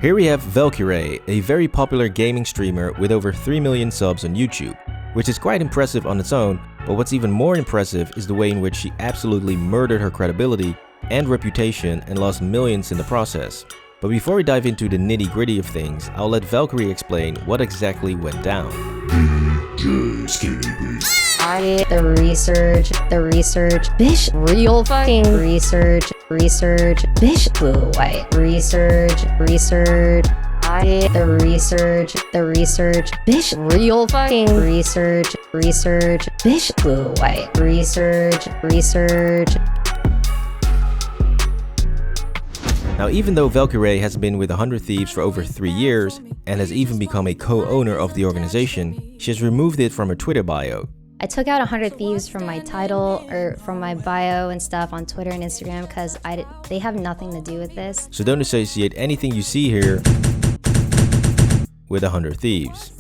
Here we have Valkyrae, a very popular gaming streamer with over 3 million subs on YouTube, which is quite impressive on its own, but what's even more impressive is the way in which she absolutely murdered her credibility and reputation and lost millions in the process. But before we dive into the nitty-gritty of things, I'll let Valkyrae explain what exactly went down. I did the research, bish, real fucking research, bish, blue, white, research, I did the research, bish, real fucking research, bish, blue, white, research. Now, even though Valkyrae has been with 100 Thieves for over 3 years and has even become a co-owner of the organization, she has removed it from her Twitter bio. I took out 100 Thieves from my title or from my bio and stuff on Twitter and Instagram because they have nothing to do with this. So don't associate anything you see here with 100 Thieves.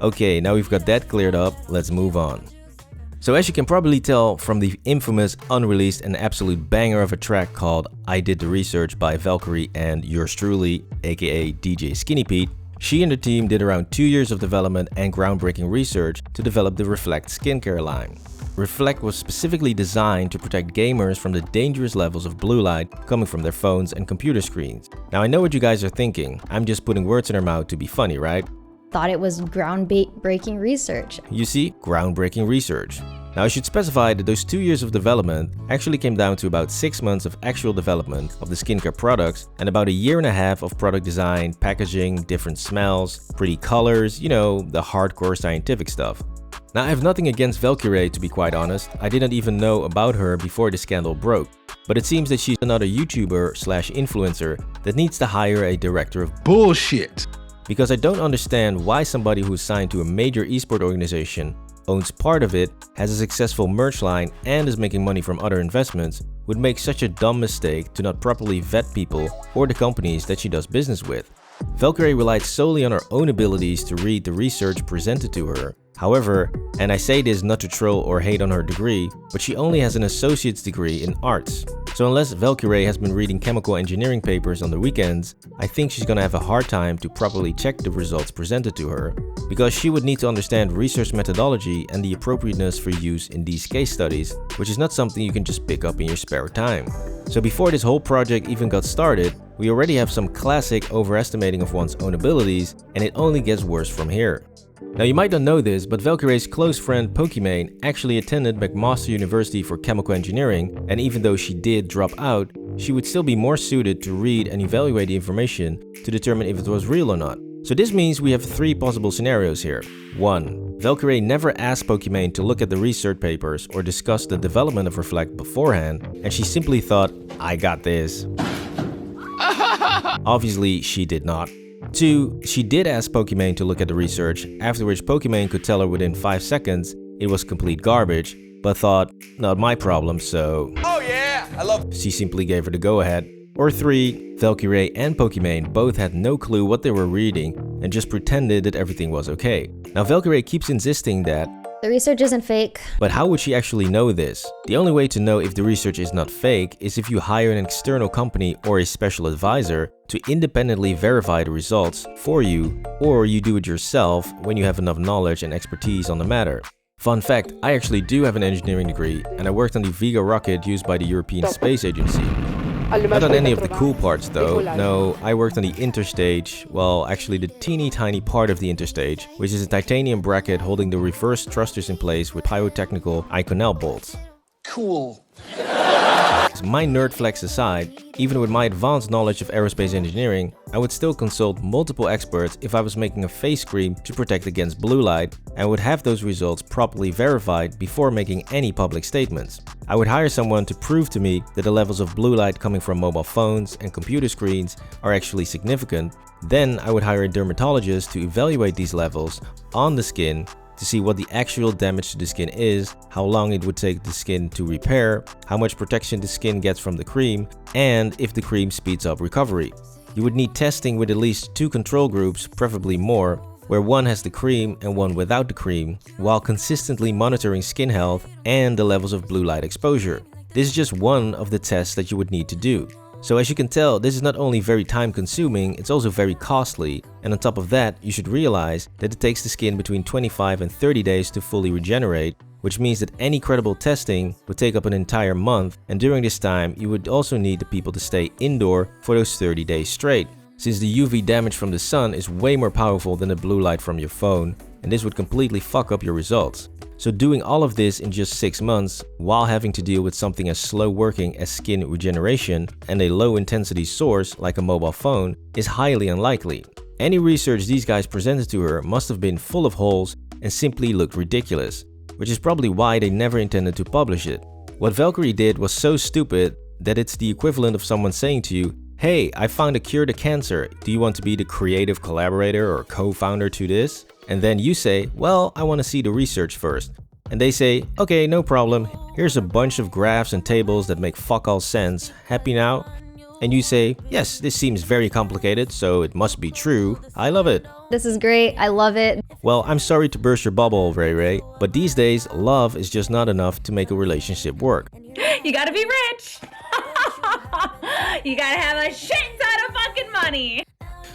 Okay, now we've got that cleared up, let's move on. So as you can probably tell from the infamous, unreleased and absolute banger of a track called I Did the Research by Valkyrae and yours truly, aka DJ Skinny Pete, she and her team did around 2 years of development and groundbreaking research to develop the Reflect skincare line. Reflect was specifically designed to protect gamers from the dangerous levels of blue light coming from their phones and computer screens. Now I know what you guys are thinking, I'm just putting words in her mouth to be funny, right? Thought it was groundbreaking research. You see, groundbreaking research. Now I should specify that those 2 years of development actually came down to about 6 months of actual development of the skincare products and about 1.5 years of product design, packaging, different smells, pretty colors, you know, the hardcore scientific stuff. Now I have nothing against Valkyrae, to be quite honest. I didn't even know about her before the scandal broke. But it seems that she's another YouTuber/influencer that needs to hire a director of bullshit. Because I don't understand why somebody who's signed to a major esport organization, owns part of it, has a successful merch line and is making money from other investments, would make such a dumb mistake to not properly vet people or the companies that she does business with. Valkyrae relied solely on her own abilities to read the research presented to her. However, and I say this not to troll or hate on her degree, but she only has an associate's degree in arts. So unless Valkyrae has been reading chemical engineering papers on the weekends, I think she's gonna have a hard time to properly check the results presented to her, because she would need to understand research methodology and the appropriateness for use in these case studies, which is not something you can just pick up in your spare time. So before this whole project even got started, we already have some classic overestimating of one's own abilities, and it only gets worse from here. Now you might not know this, but Valkyrae's close friend Pokimane actually attended McMaster University for Chemical Engineering, and even though she did drop out, she would still be more suited to read and evaluate the information to determine if it was real or not. So this means we have 3 possible scenarios here. 1. Valkyrae never asked Pokimane to look at the research papers or discuss the development of Reflect beforehand, and she simply thought, I got this. Obviously, she did not. 2. She did ask Pokimane to look at the research, after which Pokimane could tell her within 5 seconds it was complete garbage, but thought, not my problem, so oh yeah, I love. She simply gave her the go-ahead. Or 3. Valkyrae and Pokimane both had no clue what they were reading and just pretended that everything was okay. Now Valkyrae keeps insisting that the research isn't fake. But how would she actually know this? The only way to know if the research is not fake is if you hire an external company or a special advisor to independently verify the results for you, or you do it yourself when you have enough knowledge and expertise on the matter. Fun fact, I actually do have an engineering degree and I worked on the Vega rocket used by the European Space Agency. Not on any of the cool parts though, no, I worked on the interstage, well actually the teeny tiny part of the interstage, which is a titanium bracket holding the reverse thrusters in place with pyrotechnical Inconel bolts. Cool. My nerd flex aside, even with my advanced knowledge of aerospace engineering, I would still consult multiple experts if I was making a face cream to protect against blue light and would have those results properly verified before making any public statements. I would hire someone to prove to me that the levels of blue light coming from mobile phones and computer screens are actually significant. Then I would hire a dermatologist to evaluate these levels on the skin to see what the actual damage to the skin is, how long it would take the skin to repair, how much protection the skin gets from the cream, and if the cream speeds up recovery. You would need testing with at least 2 control groups, preferably more, where one has the cream and one without the cream, while consistently monitoring skin health and the levels of blue light exposure. This is just one of the tests that you would need to do. So as you can tell, this is not only very time consuming, it's also very costly, and on top of that, you should realize that it takes the skin between 25 and 30 days to fully regenerate, which means that any credible testing would take up an entire month, and during this time, you would also need the people to stay indoor for those 30 days straight, since the UV damage from the sun is way more powerful than the blue light from your phone, and this would completely fuck up your results. So doing all of this in just 6 months, while having to deal with something as slow working as skin regeneration and a low intensity source like a mobile phone, is highly unlikely. Any research these guys presented to her must have been full of holes and simply looked ridiculous, which is probably why they never intended to publish it. What Valkyrae did was so stupid that it's the equivalent of someone saying to you, "Hey, I found a cure to cancer, do you want to be the creative collaborator or co-founder to this?" And then you say, "Well, I want to see the research first." And they say, "Okay, no problem, here's a bunch of graphs and tables that make fuck all sense, happy now?" And you say, "Yes, this seems very complicated, so it must be true, I love it." This is great, I love it. Well, I'm sorry to burst your bubble, Ray Ray, but these days, love is just not enough to make a relationship work. You gotta be rich. You gotta have a shit ton of fucking money.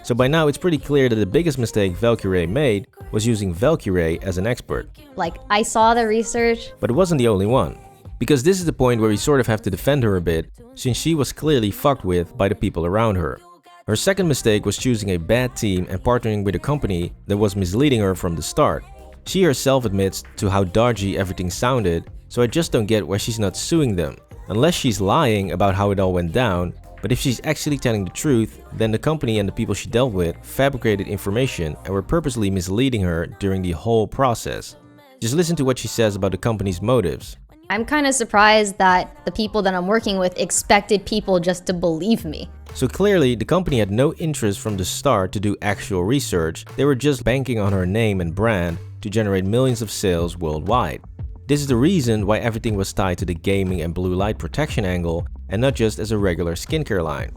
So by now, it's pretty clear that the biggest mistake Valkyrae made was using Valkyrae as an expert. Like, I saw the research. But it wasn't the only one. Because this is the point where we sort of have to defend her a bit, since she was clearly fucked with by the people around her. Her second mistake was choosing a bad team and partnering with a company that was misleading her from the start. She herself admits to how dodgy everything sounded, so I just don't get why she's not suing them. Unless she's lying about how it all went down, but if she's actually telling the truth, then the company and the people she dealt with fabricated information and were purposely misleading her during the whole process. Just listen to what she says about the company's motives. I'm kind of surprised that the people that I'm working with expected people just to believe me. So clearly, the company had no interest from the start to do actual research, they were just banking on her name and brand to generate millions of sales worldwide. This is the reason why everything was tied to the gaming and blue light protection angle and not just as a regular skincare line.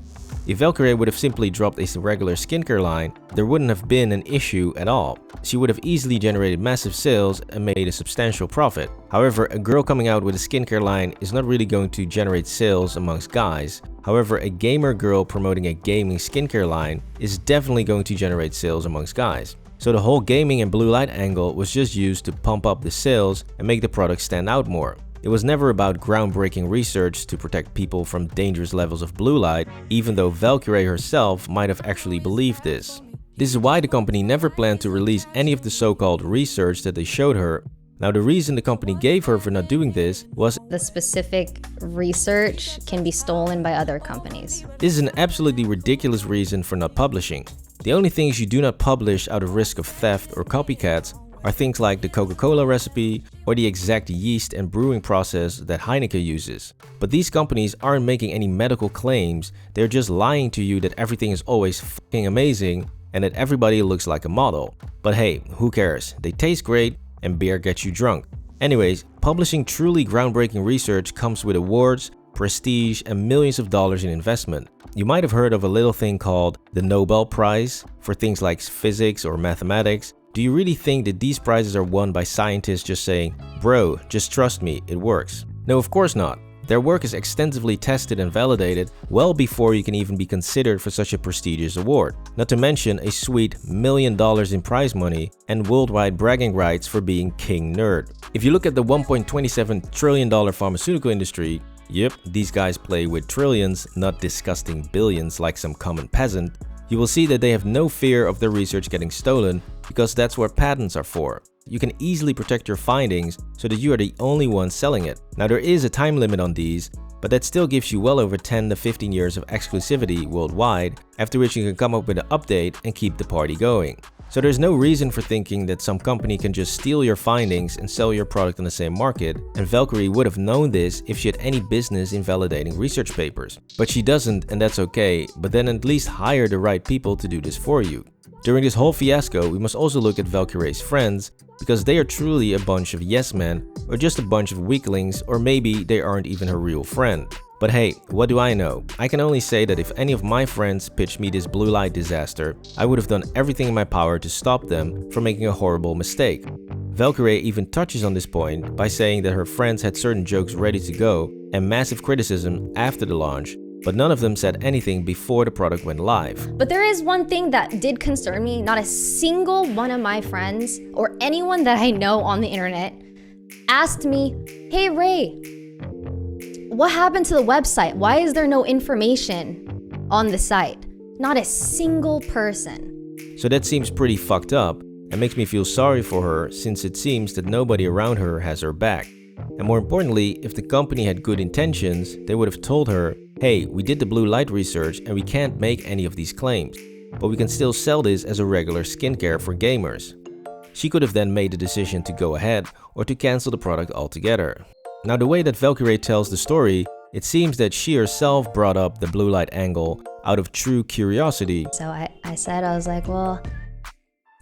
If Valkyrae would have simply dropped a regular skincare line, there wouldn't have been an issue at all. She would have easily generated massive sales and made a substantial profit. However, a girl coming out with a skincare line is not really going to generate sales amongst guys. However, a gamer girl promoting a gaming skincare line is definitely going to generate sales amongst guys. So the whole gaming and blue light angle was just used to pump up the sales and make the product stand out more. It was never about groundbreaking research to protect people from dangerous levels of blue light, even though Valkyrae herself might have actually believed this. This is why the company never planned to release any of the so-called research that they showed her. Now, the reason the company gave her for not doing this was The specific research can be stolen by other companies. this is an absolutely ridiculous reason for not publishing. The only things you do not publish out of risk of theft or copycats are things like the Coca-Cola recipe or the exact yeast and brewing process that Heineken uses. But these companies aren't making any medical claims, they're just lying to you that everything is always fucking amazing and that everybody looks like a model. But hey, who cares? They taste great and beer gets you drunk. Anyways, publishing truly groundbreaking research comes with awards, prestige, and millions of dollars in investment. You might have heard of a little thing called the Nobel Prize for things like physics or mathematics. Do you really think that these prizes are won by scientists just saying, "Bro, just trust me, it works"? No, of course not. Their work is extensively tested and validated well before you can even be considered for such a prestigious award. Not to mention a sweet $1 million in prize money and worldwide bragging rights for being king nerd. If you look at the $1.27 trillion pharmaceutical industry, yep, these guys play with trillions, not disgusting billions like some common peasant, you will see that they have no fear of their research getting stolen because that's what patents are for. You can easily protect your findings so that you are the only one selling it. Now, there is a time limit on these, but that still gives you well over 10 to 15 years of exclusivity worldwide, after which you can come up with an update and keep the party going. So there's no reason for thinking that some company can just steal your findings and sell your product on the same market, and Valkyrae would have known this if she had any business in validating research papers. But she doesn't, and that's okay, but then at least hire the right people to do this for you. During this whole fiasco, we must also look at Valkyrae's friends, because they are truly a bunch of yes men, or just a bunch of weaklings, or maybe they aren't even her real friend. But hey, what do I know? I can only say that if any of my friends pitched me this blue light disaster, I would have done everything in my power to stop them from making a horrible mistake. Valkyrae even touches on this point by saying that her friends had certain jokes ready to go and massive criticism after the launch, but none of them said anything before the product went live. But there is one thing that did concern me. Not a single one of my friends or anyone that I know on the internet asked me, "Hey Ray, what happened to the website? Why is there no information on the site?" Not a single person. So that seems pretty fucked up and makes me feel sorry for her, since it seems that nobody around her has her back. And more importantly, if the company had good intentions, they would have told her, "Hey, we did the blue light research and we can't make any of these claims, but we can still sell this as a regular skincare for gamers." She could have then made the decision to go ahead or to cancel the product altogether. Now, the way that Valkyrae tells the story, it seems that she herself brought up the blue light angle out of true curiosity. So I was like, well,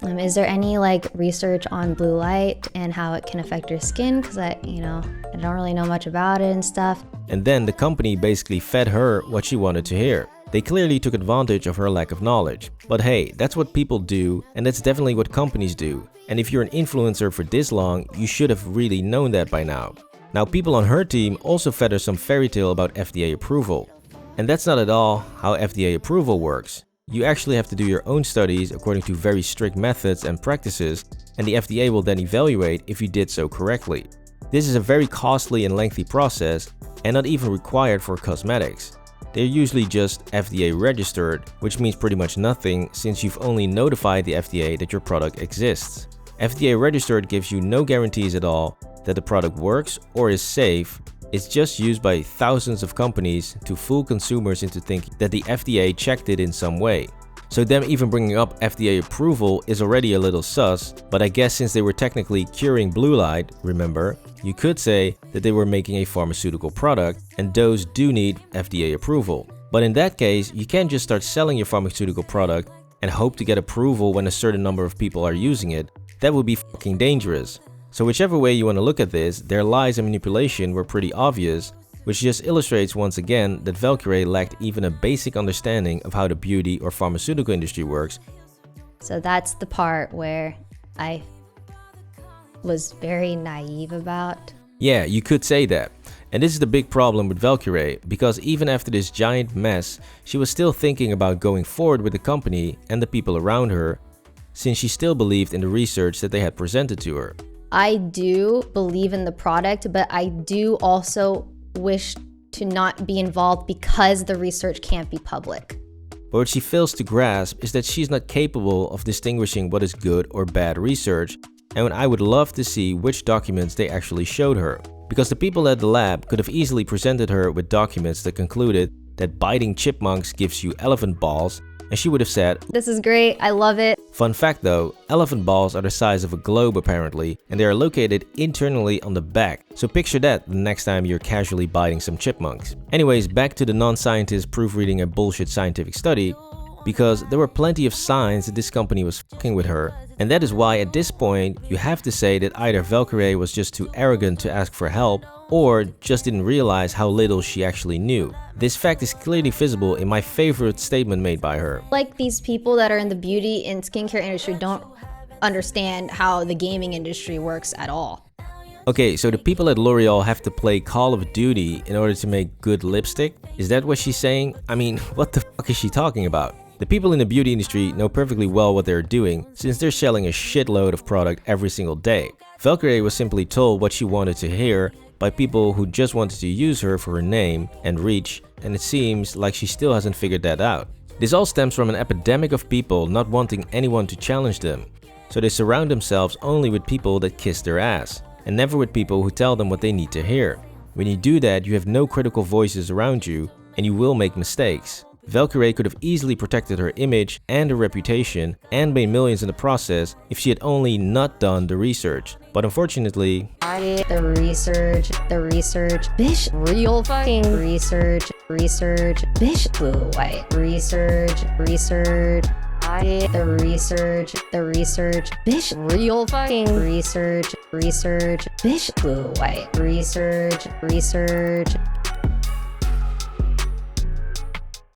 is there any like research on blue light and how it can affect your skin? Because I don't really know much about it and stuff. And then the company basically fed her what she wanted to hear. They clearly took advantage of her lack of knowledge. But hey, that's what people do, and that's definitely what companies do. And if you're an influencer for this long, you should have really known that by now. Now, people on her team also fed her some fairy tale about FDA approval. And that's not at all how FDA approval works. You actually have to do your own studies according to very strict methods and practices, and the FDA will then evaluate if you did so correctly. This is a very costly and lengthy process, and not even required for cosmetics. They're usually just FDA registered, which means pretty much nothing since you've only notified the FDA that your product exists. FDA registered gives you no guarantees at all that the product works or is safe. It's just used by thousands of companies to fool consumers into thinking that the FDA checked it in some way. So them even bringing up FDA approval is already a little sus, but I guess since they were technically curing blue light, remember, you could say that they were making a pharmaceutical product, and those do need FDA approval. But in that case, you can't just start selling your pharmaceutical product and hope to get approval when a certain number of people are using it. That would be fucking dangerous. So whichever way you want to look at this, their lies and manipulation were pretty obvious, which just illustrates once again that Valkyrae lacked even a basic understanding of how the beauty or pharmaceutical industry works. So that's the part where I was very naive about. Yeah, you could say that. And this is the big problem with Valkyrae, because even after this giant mess, she was still thinking about going forward with the company and the people around her, since she still believed in the research that they had presented to her. I do believe in the product, but I do also wish to not be involved because the research can't be public. But what she fails to grasp is that she's not capable of distinguishing what is good or bad research, and I would love to see which documents they actually showed her. Because the people at the lab could have easily presented her with documents that concluded that biting chipmunks gives you elephant balls, and she would have said, "This is great, I love it." Fun fact though, elephant balls are the size of a globe apparently, and they are located internally on the back. So picture that the next time you're casually biting some chipmunks. Anyways, back to the non-scientist proofreading a bullshit scientific study, because there were plenty of signs that this company was fucking with her. And that is why at this point, you have to say that either Valkyrae was just too arrogant to ask for help, or just didn't realize how little she actually knew. This fact is clearly visible in my favorite statement made by her. Like, these people that are in the beauty and skincare industry don't understand how the gaming industry works at all. Okay, so the people at L'Oreal have to play Call of Duty in order to make good lipstick? Is that what she's saying? I mean, what the fuck is she talking about? The people in the beauty industry know perfectly well what they're doing, since they're selling a shitload of product every single day. Valkyrae was simply told what she wanted to hear by people who just wanted to use her for her name and reach, and it seems like she still hasn't figured that out. This all stems from an epidemic of people not wanting anyone to challenge them, so they surround themselves only with people that kiss their ass, and never with people who tell them what they need to hear. When you do that, you have no critical voices around you, and you will make mistakes. Valkyrae could have easily protected her image and her reputation and made millions in the process if she had only not done the research. But unfortunately, The research, bish, real fucking research, bish, blue, white, research, the research, bish, real fucking research, bish, blue, white, research.